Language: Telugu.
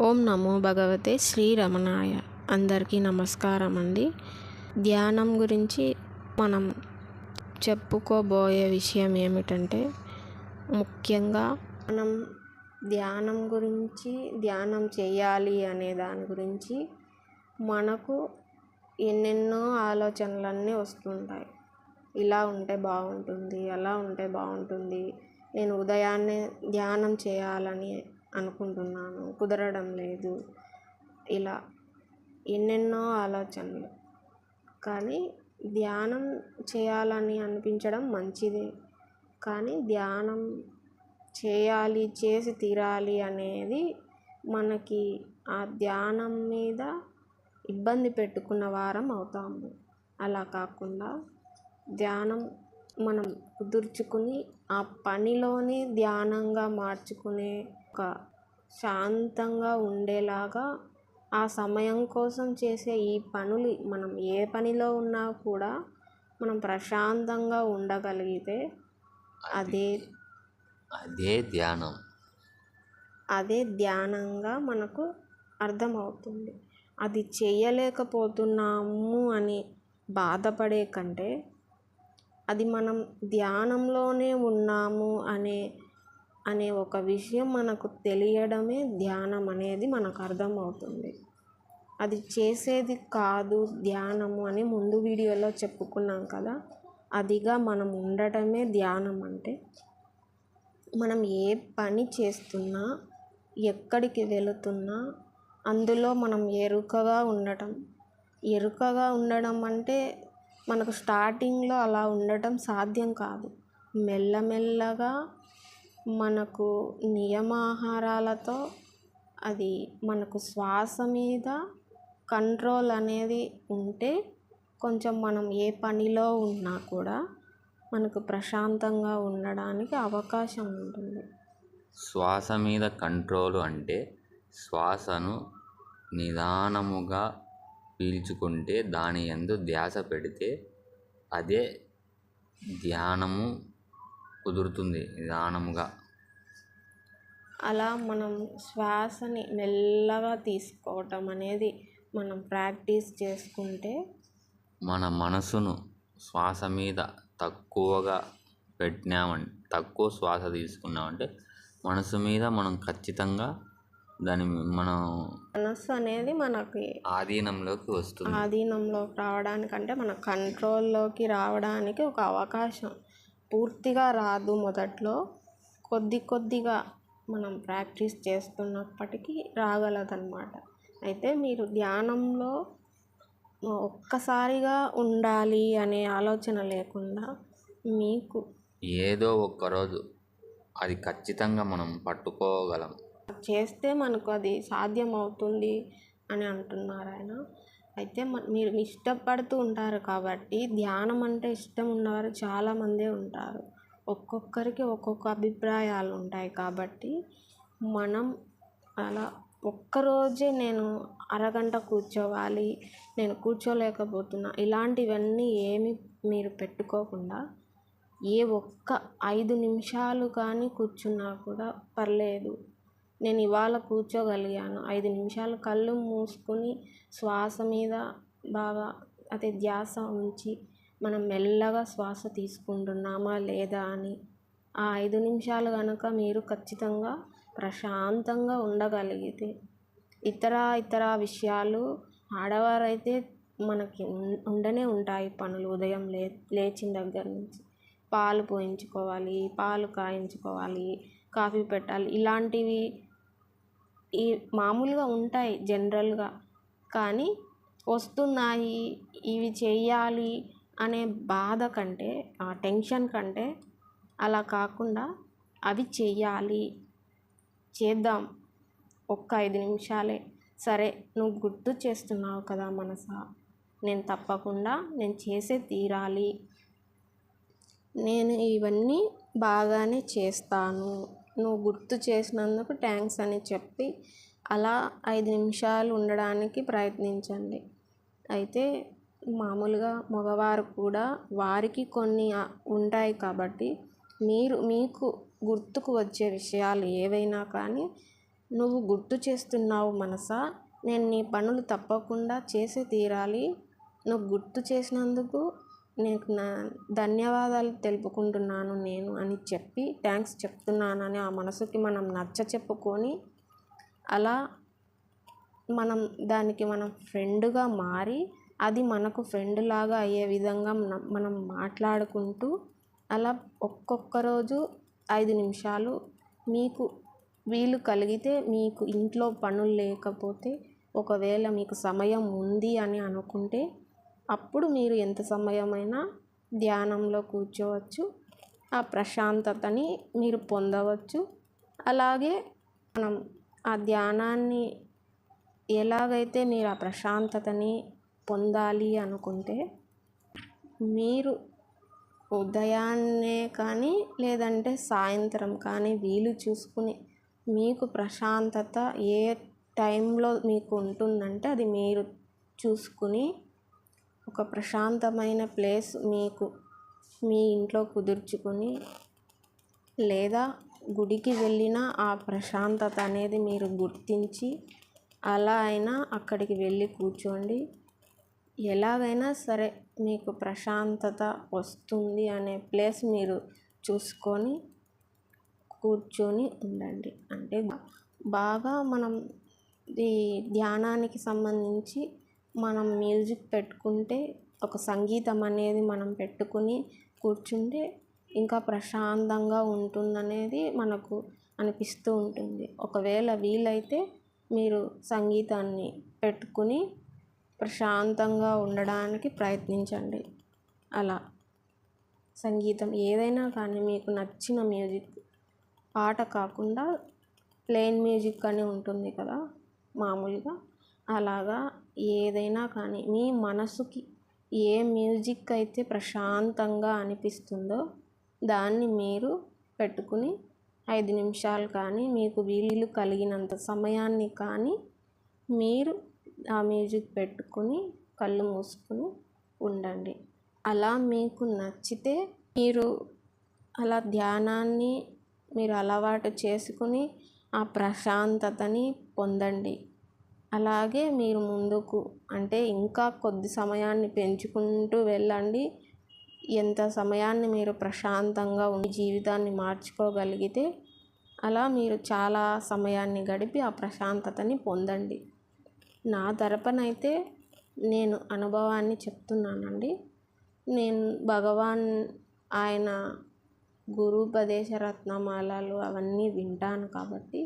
ఓం నమో భగవతే శ్రీరమణాయ. అందరికీ నమస్కారం అండి. ధ్యానం గురించి మనం చెప్పుకోబోయే విషయం ఏమిటంటే, ముఖ్యంగా మనం ధ్యానం చేయాలి అనే దాని గురించి మనకు ఎన్నెన్నో ఆలోచనలన్నీ వస్తుంటాయి. ఇలా ఉంటే బాగుంటుంది, అలా ఉంటే బాగుంటుంది, నేను ఉదయాన్నే ధ్యానం చేయాలని అనుకుంటున్నాను, కుదరడం లేదు, ఇలా ఎన్నెన్నో ఆలోచనలు. కానీ ధ్యానం చేయాలని అనిపించడం మంచిదే, కానీ ధ్యానం చేయాలి, చేసి తీరాలి అనేది మనకి ఆ ధ్యానం మీద ఇబ్బంది పెట్టుకున్న వారం అవుతాము. అలా కాకుండా ధ్యానం మనం కుదుర్చుకుని ఆ పనిలోని ధ్యానంగా మార్చుకునే ఒక శాంతంగా ఉండేలాగా ఆ సమయం కోసం చేసే ఈ పనులు, మనం ఏ పనిలో ఉన్నా కూడా మనం ప్రశాంతంగా ఉండగలిగితే అదే ధ్యానంగా మనకు అర్థమవుతుంది. అది చేయలేకపోతున్నాము అని బాధపడే కంటే, అది మనం ధ్యానంలోనే ఉన్నాము అనే ఒక విషయం మనకు తెలియడమే ధ్యానం అనేది మనకు అర్థమవుతుంది. అది చేసేది కాదు ధ్యానము అని ముందు వీడియోలో చెప్పుకున్నాం కదా. అదిగా మనం ఉండటమే ధ్యానం. అంటే మనం ఏ పని చేస్తున్నా, ఎక్కడికి వెళుతున్నా అందులో మనం ఎరుకగా ఉండడం అంటే మనకు స్టార్టింగ్లో అలా ఉండటం సాధ్యం కాదు. మెల్లమెల్లగా మనకు నియమాహారాలతో అది మనకు శ్వాస మీద కంట్రోల్ అనేది ఉంటే కొంచెం మనం ఏ పనిలో ఉన్నా కూడా మనకు ప్రశాంతంగా ఉండడానికి అవకాశం ఉంటుంది. శ్వాస మీద కంట్రోల్ అంటే శ్వాసను నిదానముగా పీల్చుకుంటే దాని యందు ధ్యాస పెడితే అదే ధ్యానము కుదురుతుంది నిదానముగా. అలా మనం శ్వాసని మెల్లగా తీసుకోవటం అనేది మనం ప్రాక్టీస్ చేసుకుంటే, మన మనసును శ్వాస మీద తక్కువగా తక్కువ శ్వాస తీసుకున్నామంటే మనసు మీద మనం ఖచ్చితంగా మనసు అనేది మనకి ఆధీనంలోకి రావడానికంటే మన కంట్రోల్లోకి రావడానికి ఒక అవకాశం. పూర్తిగా రాదు మొదట్లో, కొద్దిగా మనం ప్రాక్టీస్ చేస్తున్నప్పటికీ రాగలదన్నమాట. అయితే మీరు ధ్యానంలో ఒక్కసారిగా ఉండాలి అనే ఆలోచన లేకుండా మీకు ఏదో ఒక్కరోజు అది ఖచ్చితంగా మనం పట్టుకోగలం, చేస్తే మనకు అది సాధ్యం అవుతుంది అని అంటున్నారు ఆయన. అయితే మీరు ఇష్టపడుతూ ఉంటారు కాబట్టి, ధ్యానం అంటే ఇష్టం ఉన్నవారు చాలామందే ఉంటారు. ఒక్కొక్కరికి ఒక్కొక్క అభిప్రాయాలు ఉంటాయి కాబట్టి మనం అలా ఒక్కరోజే నేను అరగంట కూర్చోవాలి, నేను కూర్చోలేకపోతున్నా, ఇలాంటివన్నీ ఏమి మీరు పెట్టుకోకుండా ఒక్క 5 నిమిషాలు కానీ కూర్చున్నా కూడా పర్లేదు. నేను ఇవాళ కూర్చోగలిగాను, 5 నిమిషాలు కళ్ళు మూసుకొని శ్వాస మీద బాగా అదే ధ్యాస ఉంచి మనం మెల్లగా శ్వాస తీసుకుంటున్నామా లేదా అని ఆ 5 నిమిషాలు కనుక మీరు ఖచ్చితంగా ప్రశాంతంగా ఉండగలిగితే, ఇతర విషయాలు ఆడవారైతే మనకి ఉండనే ఉంటాయి పనులు. ఉదయం లేచిన దగ్గర నుంచి పాలు పోయించుకోవాలి, పాలు కాయించుకోవాలి, కాఫీ పెట్టాలి, ఇలాంటివి మామూలుగా ఉంటాయి జనరల్గా. కానీ వస్తున్నాయి ఇవి చెయ్యాలి అనే బాధ కంటే, ఆ టెన్షన్ కంటే అలా కాకుండా అవి చెయ్యాలి, చేద్దాం, ఒక్క 5 నిమిషాలే, సరే నువ్వు గుర్తు చేస్తున్నావు కదా మనసా, నేను తప్పకుండా చేసే తీరాలి, నేను ఇవన్నీ బాగానే చేస్తాను, నువ్వు గుర్తు చేసినందుకు థ్యాంక్స్ అని చెప్పి అలా 5 నిమిషాలు ఉండడానికి ప్రయత్నించండి. అయితే మామూలుగా మగవారు కూడా వారికి కొన్ని ఉంటాయి కాబట్టి మీకు గుర్తుకు వచ్చే విషయాలు ఏవైనా కానీ నువ్వు గుర్తు చేస్తున్నావు మనసా, నేను నీ పనులు తప్పకుండా చేసి తీరాలి. నువ్వు గుర్తు చేసినందుకు నీకు నా ధన్యవాదాలు తెలుపుకుంటున్నాను నేను అని చెప్పి థ్యాంక్స్ చెప్తున్నానని ఆ మనసుకి మనం నచ్చ చెప్పుకొని అలా దానికి మనం ఫ్రెండ్గా మారి అది మనకు ఫ్రెండ్ లాగా అయ్యే విధంగా మనం మాట్లాడుకుంటూ అలా ఒక్కొక్క రోజు 5 నిమిషాలు మీకు వీలు కలిగితే, మీకు ఇంట్లో పనులు లేకపోతే, ఒకవేళ మీకు సమయం ఉంది అని అనుకుంటే అప్పుడు మీరు ఎంత సమయమైనా ధ్యానంలో కూర్చోవచ్చు. ఆ ప్రశాంతతని మీరు పొందవచ్చు. అలాగే మనం ఆ ధ్యానాన్ని ఎలాగైతే మీరు ఆ ప్రశాంతతని పొందాలి అనుకుంటే మీరు ఉదయాన్నే కానీ లేదంటే సాయంత్రం కానీ వీలు చూసుకుని మీకు ప్రశాంతత ఏ టైంలో మీకు ఉంటుందంటే అది మీరు చూసుకుని ఒక ప్రశాంతమైన ప్లేస్ మీకు మీ ఇంట్లో కుదుర్చుకొని లేదా గుడికి వెళ్ళిన ఆ ప్రశాంతత అనేది మీరు గుర్తించి అలా అయినా అక్కడికి వెళ్ళి కూర్చోండి. ఎలాగైనా సరే మీకు ప్రశాంతత వస్తుంది అనే ప్లేస్ మీరు చూసుకొని కూర్చొని ఉండండి. అంటే బాగా మనం ఈ ధ్యానానికి సంబంధించి మనం మ్యూజిక్ పెట్టుకుంటే, ఒక సంగీతం అనేది మనం పెట్టుకుని కూర్చుంటే ఇంకా ప్రశాంతంగా ఉంటుందనేది మనకు అనిపిస్తూ ఉంటుంది. ఒకవేళ వీలైతే మీరు సంగీతాన్ని పెట్టుకుని ప్రశాంతంగా ఉండడానికి ప్రయత్నించండి. అలా సంగీతం ఏదైనా కానీ మీకు నచ్చిన మ్యూజిక్, పాట కాకుండా ప్లెయిన్ మ్యూజిక్ అని ఉంటుంది కదా మామూలుగా, అలాగా ఏదైనా కానీ మీ మనసుకి ఏ మ్యూజిక్ అయితే ప్రశాంతంగా అనిపిస్తుందో దాన్ని మీరు పెట్టుకుని 5 నిమిషాలు కానీ మీకు వీలు కలిగినంత సమయాన్ని కానీ మీరు ఆ మ్యూజిక్ పెట్టుకుని కళ్ళు మూసుకుని ఉండండి. అలా మీకు నచ్చితే మీరు అలా ధ్యానాన్ని మీరు అలవాటు చేసుకుని ఆ ప్రశాంతతని పొందండి. అలాగే మీరు ముందుకు అంటే ఇంకా కొద్ది సమయాన్ని పెంచుకుంటూ వెళ్ళండి. ఎంత సమయాన్ని మీరు ప్రశాంతంగా ఉండి జీవితాన్ని మార్చుకోగలిగితే అలా మీరు చాలా సమయాన్ని గడిపి ఆ ప్రశాంతతని పొందండి. నా తరపునైతే నేను అనుభవాన్ని చెప్తున్నానండి. నేను భగవాన్ ఆయన గురూపదేశ రత్నమాలలు అవన్నీ వింటాను కాబట్టి